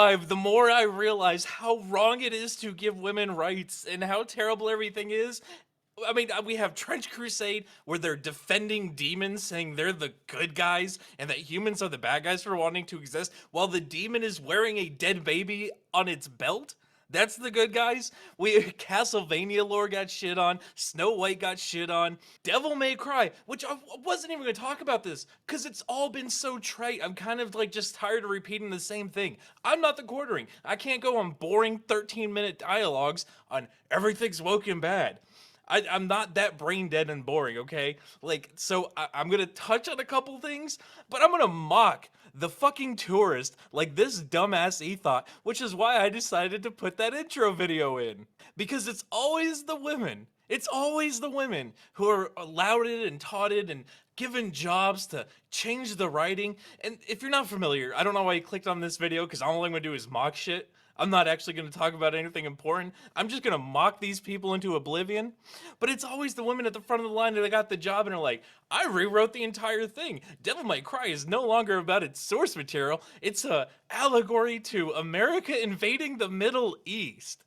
drive, the more I realize how wrong it is to give women rights and how terrible everything is. I mean, we have Trench Crusade where they're defending demons, saying they're the good guys and that humans are the bad guys for wanting to exist, while the demon is wearing a dead baby on its belt. That's the good guys. We Castlevania lore got shit on. Snow White got shit on. Devil May Cry, which I wasn't even going to talk about this because it's all been so trite. I'm kind of like just tired of repeating the same thing. I'm not the quartering. I can't go on boring 13-minute dialogues on everything's woke and bad. I'm not that brain dead and boring, okay? Like, so I'm gonna touch on a couple things, but I'm gonna mock the fucking tourist like this dumbass thought, which is why I decided to put that intro video in. Because it's always the women. It's always the women who are lauded and tauted and given jobs to change the writing. And if you're not familiar, I don't know why you clicked on this video, because all I'm gonna do is mock shit. I'm not actually going to talk about anything important. I'm just going to mock these people into oblivion. But it's always the women at the front of the line that got the job and are like, I rewrote the entire thing. Devil May Cry is no longer about its source material. It's a allegory to America invading the Middle East.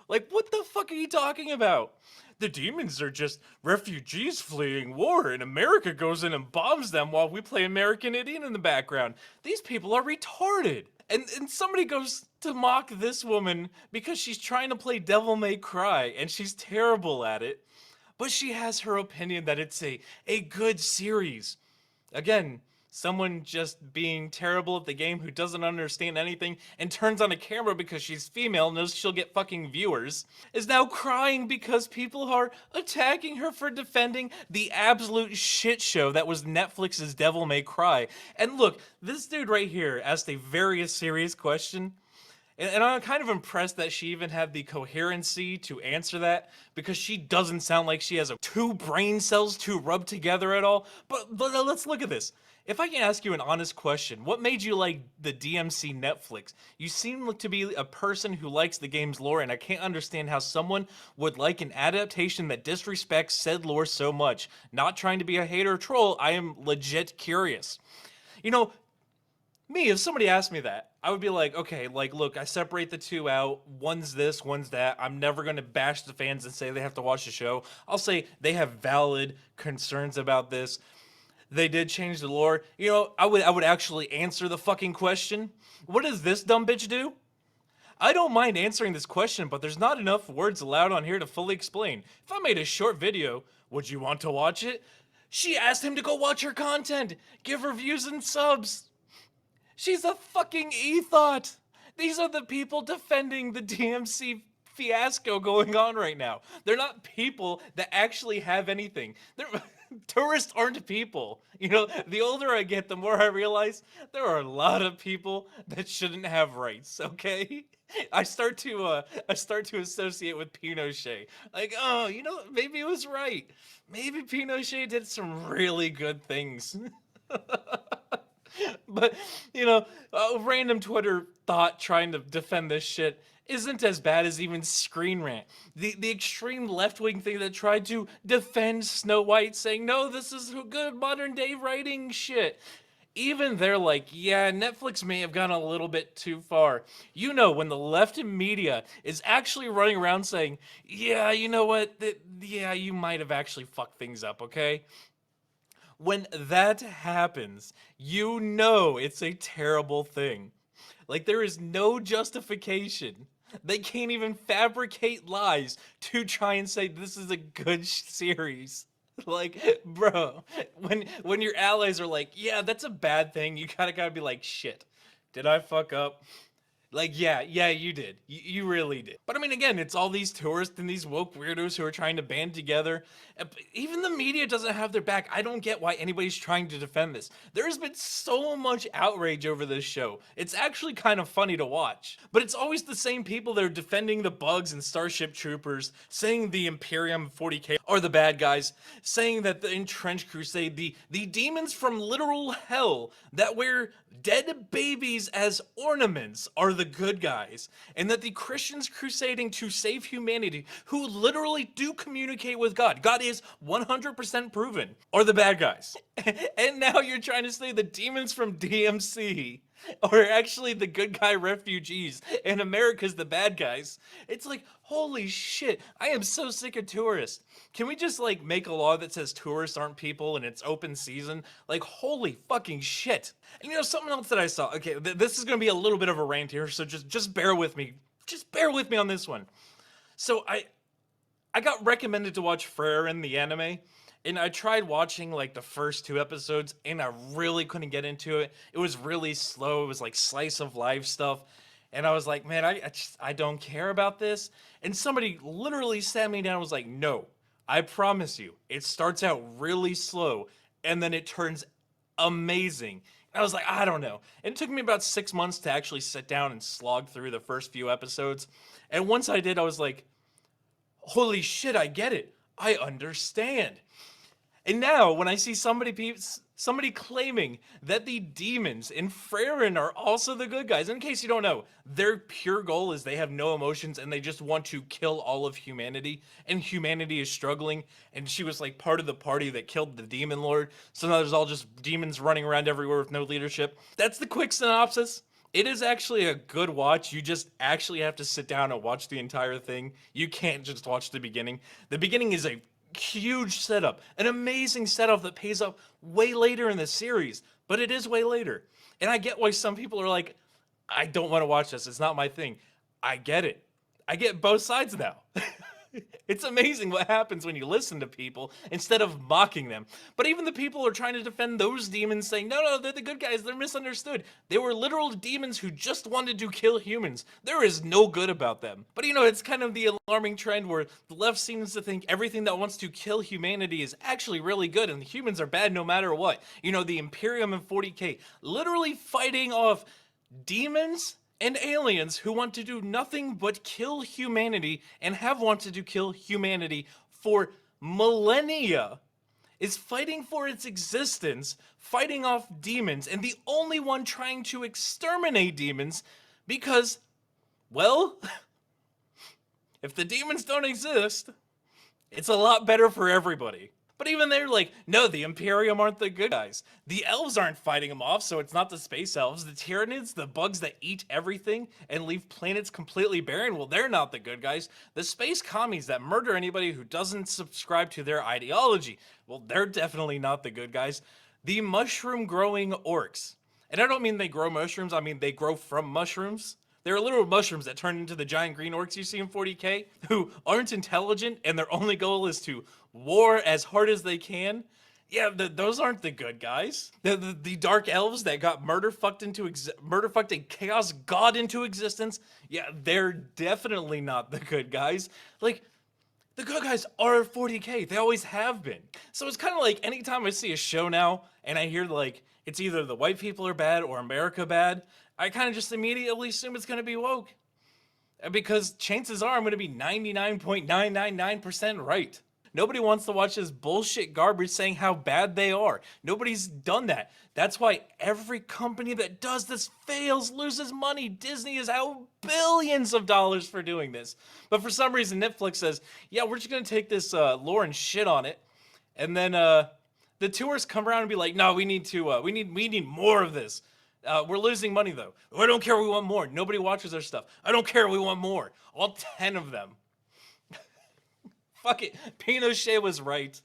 Like, what the fuck are you talking about? The demons are just refugees fleeing war, and America goes in and bombs them while we play American Indian in the background. These people are retarded. And somebody goes to mock this woman because she's trying to play Devil May Cry, and she's terrible at it. But she has her opinion that it's a good series. Again, someone just being terrible at the game who doesn't understand anything and turns on a camera because she's female, knows she'll get fucking viewers, is now crying because people are attacking her for defending the absolute shit show that was Netflix's Devil May Cry. And look, this dude right here asked a very serious question. And I'm kind of impressed that she even had the coherency to answer that, because she doesn't sound like she has two brain cells to rub together at all. But let's look at this. If I can ask you an honest question, what made you like the DMC Netflix? You seem to be a person who likes the game's lore, and I can't understand how someone would like an adaptation that disrespects said lore so much. Not trying to be a hater or troll, I am legit curious. You know, me, if somebody asked me that, I would be like, okay, like, look, I separate the two out. One's this, one's that. I'm never going to bash the fans and say they have to watch the show. I'll say they have valid concerns about this. They did change the lore. You know, I would actually answer the fucking question. What does this dumb bitch do? I don't mind answering this question, but there's not enough words allowed on here to fully explain. If I made a short video, would you want to watch it? She asked him to go watch her content, give her views and subs. She's a fucking e-thought. These are the people defending the DMC fiasco going on right now. They're not people that actually have anything. Tourists aren't people. You know, the older I get, the more I realize there are a lot of people that shouldn't have rights, okay? I start to associate with Pinochet. Like, oh, you know, maybe it was right. Maybe Pinochet did some really good things. But, you know, a random Twitter thought trying to defend this shit isn't as bad as even Screen Rant. The extreme left-wing thing that tried to defend Snow White, saying, no, this is good modern-day writing shit. Even they're like, yeah, Netflix may have gone a little bit too far. You know, when the left in media is actually running around saying, yeah, you know what, yeah, you might have actually fucked things up, okay? When that happens, you know it's a terrible thing. Like, there is no justification. They can't even fabricate lies to try and say this is a good series. Like, bro, when your allies are like, yeah, that's a bad thing, you gotta be like, shit, did I fuck up? Like, yeah, you did. You really did. But I mean, again, it's all these tourists and these woke weirdos who are trying to band together. Even the media doesn't have their back. I don't get why anybody's trying to defend this. There's been so much outrage over this show. It's actually kind of funny to watch. But it's always the same people that are defending the bugs and Starship Troopers, saying the Imperium 40K are the bad guys, saying that in Trench Crusade, the demons from literal hell that wear dead babies as ornaments are the good guys, and that the Christians crusading to save humanity, who literally do communicate with God is 100% proven, are the bad guys. And now you're trying to say the demons from DMC or actually the good guy refugees, and America's the bad guys. It's like, holy shit, I am so sick of tourists. Can we just like make a law that says tourists aren't people and it's open season? Like, holy fucking shit. And you know, something else that I saw, okay, this is gonna be a little bit of a rant here, so just bear with me. Just bear with me on this one. So I got recommended to watch Frieren, the anime, and I tried watching like the first two episodes, and I really couldn't get into it. It was really slow. It was like slice of life stuff, and I was like, man, I don't care about this. And somebody literally sat me down and was like, no, I promise you, it starts out really slow, and then it turns amazing. I was like, I don't know. And it took me about 6 months to actually sit down and slog through the first few episodes. And once I did, I was like, holy shit, I get it. I understand. And now, when I see somebody claiming that the demons in Frieren are also the good guys, in case you don't know, their pure goal is they have no emotions and they just want to kill all of humanity, and humanity is struggling. And she was like part of the party that killed the demon lord, so now there's all just demons running around everywhere with no leadership. That's the quick synopsis. It is actually a good watch. You just actually have to sit down and watch the entire thing. You can't just watch the beginning. The beginning is a huge setup, an amazing setup that pays off way later in the series, but it is way later. And I get why some people are like, I don't want to watch this. It's not my thing. I get it. I get both sides now. It's amazing what happens when you listen to people instead of mocking them. But even the people who are trying to defend those demons, saying, no, no, they're the good guys, they're misunderstood. They were literal demons who just wanted to kill humans. There is no good about them. But you know, it's kind of the alarming trend where the left seems to think everything that wants to kill humanity is actually really good and the humans are bad no matter what. You know, the Imperium and 40K literally fighting off demons and aliens who want to do nothing but kill humanity and have wanted to kill humanity for millennia, is fighting for its existence, fighting off demons, and the only one trying to exterminate demons because, well, if the demons don't exist, it's a lot better for everybody. But even they're like, no, the Imperium aren't the good guys. The elves aren't fighting them off, so it's not the space elves. The Tyranids, the bugs that eat everything and leave planets completely barren, well, they're not the good guys. The space commies that murder anybody who doesn't subscribe to their ideology, well, they're definitely not the good guys. The mushroom-growing orcs. And I don't mean they grow mushrooms, I mean they grow from mushrooms. They're little mushrooms that turn into the giant green orcs you see in 40K, who aren't intelligent and their only goal is to war as hard as they can. Yeah, those aren't the good guys. The dark elves that got murder fucked and chaos god into existence. Yeah, they're definitely not the good guys. Like, the good guys are 40K. They always have been. So it's kind of like anytime I see a show now and I hear like it's either the white people are bad or America bad, I kind of just immediately assume it's going to be woke. Because chances are I'm going to be 99.999% right. Nobody wants to watch this bullshit garbage saying how bad they are. Nobody's done that. That's why every company that does this fails, loses money. Disney is out billions of dollars for doing this. But for some reason, Netflix says, yeah, we're just going to take this lore and shit on it. And then the tourists come around and be like, no, we need more of this. We're losing money though. I don't care, we want more. Nobody watches our stuff. I don't care, we want more. All 10 of them. Fuck it. Pinochet was right.